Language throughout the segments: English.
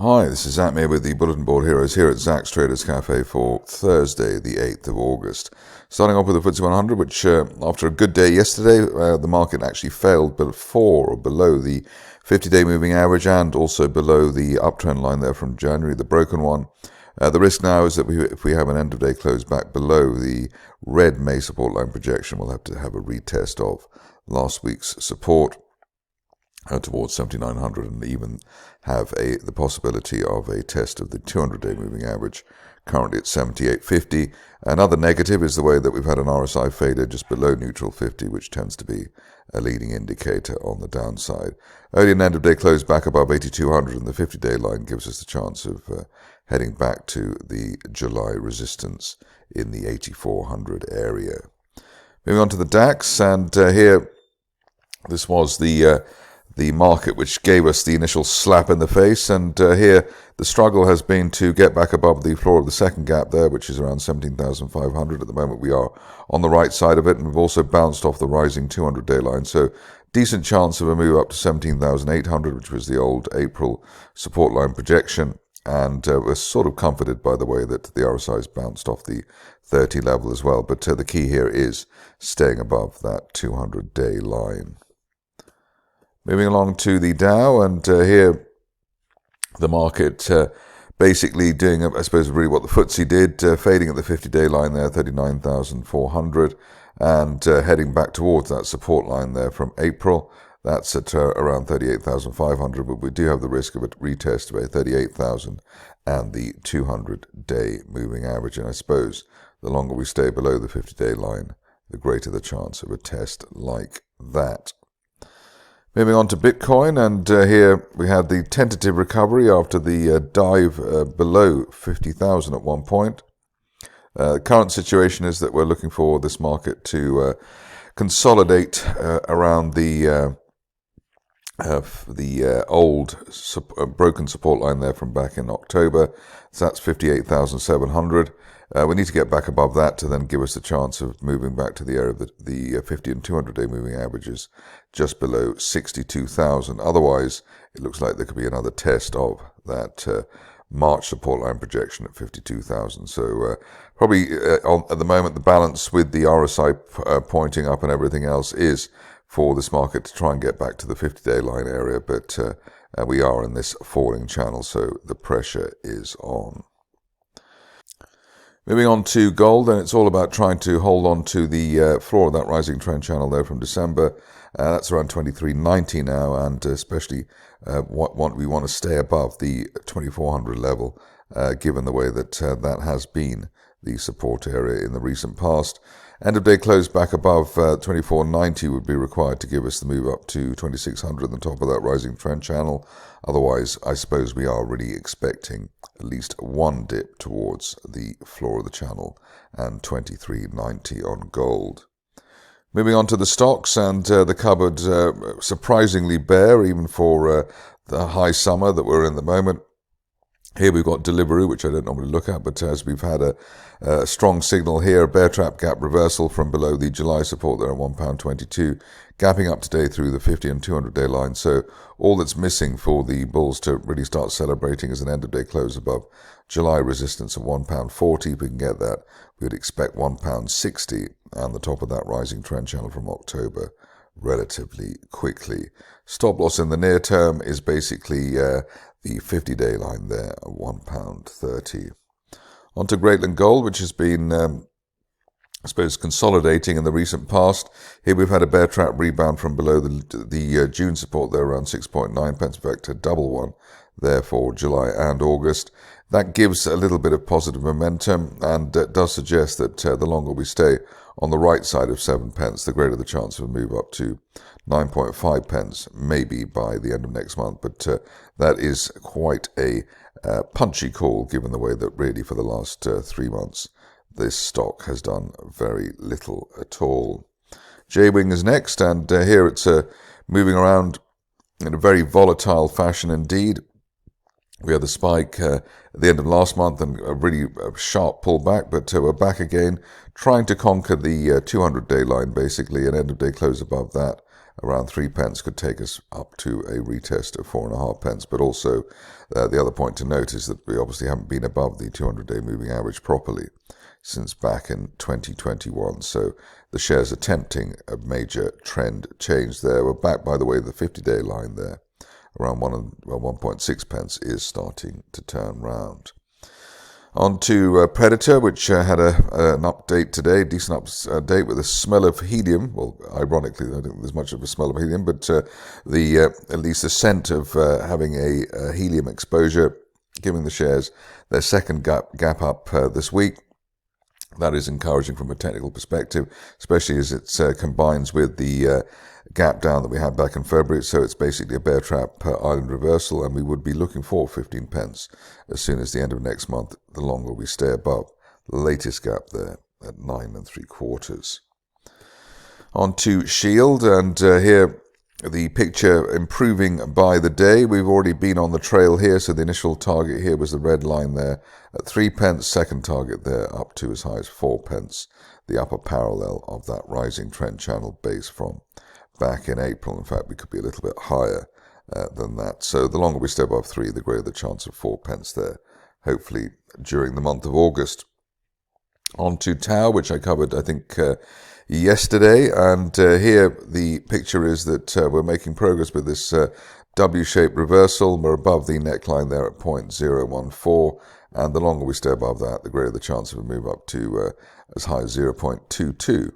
Hi, this is Zak Mir with the Bulletin Board Heroes here at Zak's Traders Cafe for Thursday, the 8th of August. Starting off with the FTSE 100, which after a good day yesterday, the market actually failed before or below the 50-day moving average and also below the uptrend line there from January, the broken one. The risk now is that if we have an end-of-day close back below the red May support line projection, we'll have to have a retest of last week's support towards 7,900 and even have the possibility of a test of the 200-day moving average, currently at 78.50. Another negative is the way that we've had an RSI failure just below neutral 50, which tends to be a leading indicator on the downside. Early and end-of-day close back above 8,200, and the 50-day line gives us the chance of heading back to the July resistance in the 8,400 area. Moving on to the DAX, and here this was the market which gave us the initial slap in the face, and here the struggle has been to get back above the floor of the second gap there, which is around 17,500. At the moment we are on the right side of it, and we've also bounced off the rising 200-day line, so decent chance of a move up to 17,800, which was the old April support line projection, and we're sort of comforted by the way that the RSI has bounced off the 30 level as well, but the key here is staying above that 200-day line. Moving along to the Dow, and here the market basically doing, I suppose, really what the FTSE did, fading at the 50-day line there, 39,400, and heading back towards that support line there from April. That's at around 38,500, but we do have the risk of a retest of a 38,000 and the 200-day moving average. And I suppose the longer we stay below the 50-day line, the greater the chance of a test like that. Moving on to Bitcoin, and here we had the tentative recovery after the dive below 50,000 at one point. The current situation is that we're looking for this market to consolidate around the old broken support line there from back in October. So that's 58,700. We need to get back above that to then give us the chance of moving back to the area of the 50 and 200-day moving averages just below 62,000. Otherwise, it looks like there could be another test of that March support line projection at 52,000. So probably at the moment, the balance with the RSI pointing up and everything else is for this market to try and get back to the 50-day line area, but we are in this falling channel, so the pressure is on. Moving on to gold, and it's all about trying to hold on to the floor of that rising trend channel there from December. That's around 2390 now, and especially we want to stay above the 2400 level, given the way that that has been the support area in the recent past. End of day close back above 2490 would be required to give us the move up to 2600 on the top of that rising trend channel. Otherwise, I suppose we are really expecting at least one dip towards the floor of the channel and 2390 on gold. Moving on to the stocks, and the cupboard surprisingly bare even for the high summer that we're in the moment. Here we've got Deliveroo, which I don't normally look at, but as we've had a strong signal here, a bear trap gap reversal from below the July support there at £1.22, gapping up today through the 50 and 200-day line. So all that's missing for the bulls to really start celebrating is an end-of-day close above July resistance of £1.40. If we can get that, we would expect £1.60 and the top of that rising trend channel from October relatively quickly. Stop loss in the near term is basically the 50-day line there at £1.30. On to Greatland Gold, which has been, I suppose, consolidating in the recent past. Here we've had a bear trap rebound from below the June support there around 6.9 pence, in fact a double one there for July and August. That gives a little bit of positive momentum, and does suggest that the longer we stay on the right side of 7 pence, the greater the chance of a move up to 9.5 pence, maybe by the end of next month. But that is quite a punchy call, given the way that really for the last 3 months this stock has done very little at all. Jaywing is next, and here it's moving around in a very volatile fashion indeed. We had the spike at the end of last month and a really sharp pullback, but we're back again, trying to conquer the 200-day line, basically, an end-of-day close above that around 3 pence could take us up to a retest of 4.5 pence. But also, the other point to note is that we obviously haven't been above the 200-day moving average properly since back in 2021. So the shares are tempting a major trend change there. We're back, by the way, the 50-day line there, around 1.6 pence, is starting to turn round. On to Predator, which had an update today, decent update with a smell of helium. Well, ironically, I don't think there's much of a smell of helium, but at least the scent of having a helium exposure, giving the shares their second gap up this week. That is encouraging from a technical perspective, especially as it combines with the gap down that we had back in February. So it's basically a bear trap island reversal, and we would be looking for 15 pence as soon as the end of next month, the longer we stay above the latest gap there at 9 3/4. On to Shield, and here the picture improving by the day. We've already been on the trail here, so the initial target here was the red line there at 3 pence, second target there up to as high as 4 pence, the upper parallel of that rising trend channel base from back in April. In fact, we could be a little bit higher than that. So the longer we stay above 3, the greater the chance of 4 pence there, hopefully during the month of August. On to Dow, which I covered, I think, yesterday, and here the picture is that we're making progress with this W-shaped reversal. We're above the neckline there at 0.014, and the longer we stay above that, the greater the chance of a move up to as high as 0.22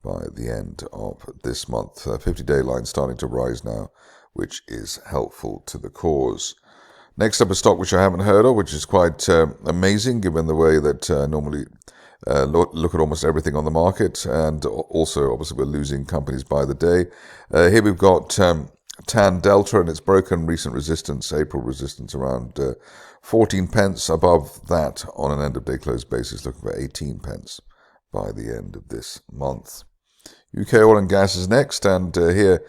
by the end of this month. 50-day line starting to rise now, which is helpful to the cause. Next up, a stock which I haven't heard of, which is quite amazing given the way that normally look at almost everything on the market, and also obviously we're losing companies by the day. Here we've got Tan Delta, and it's broken recent resistance, April resistance around 14 pence. Above that on an end of day close basis, looking for 18 pence by the end of this month. UK oil and gas is next, and here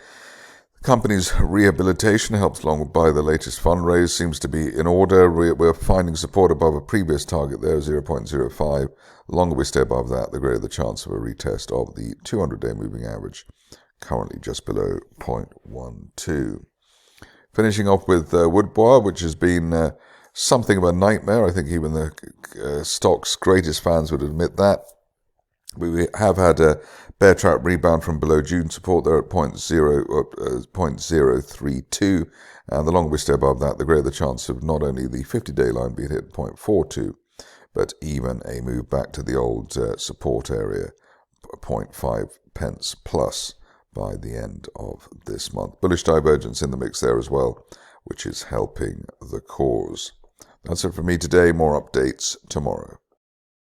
the company's rehabilitation, helped along by the latest fundraise, seems to be in order. We're finding support above a previous target there, 0.05. The longer we stay above that, the greater the chance of a retest of the 200-day moving average, currently just below 0.12. Finishing off with Woodbois, which has been something of a nightmare. I think even the stock's greatest fans would admit that. We have had a bear trap rebound from below June support there at 0.032, and the longer we stay above that, the greater the chance of not only the 50-day line being hit at 0.42, but even a move back to the old support area, 0.5 pence plus by the end of this month. Bullish divergence in the mix there as well, which is helping the cause. That's it for me today. More updates tomorrow.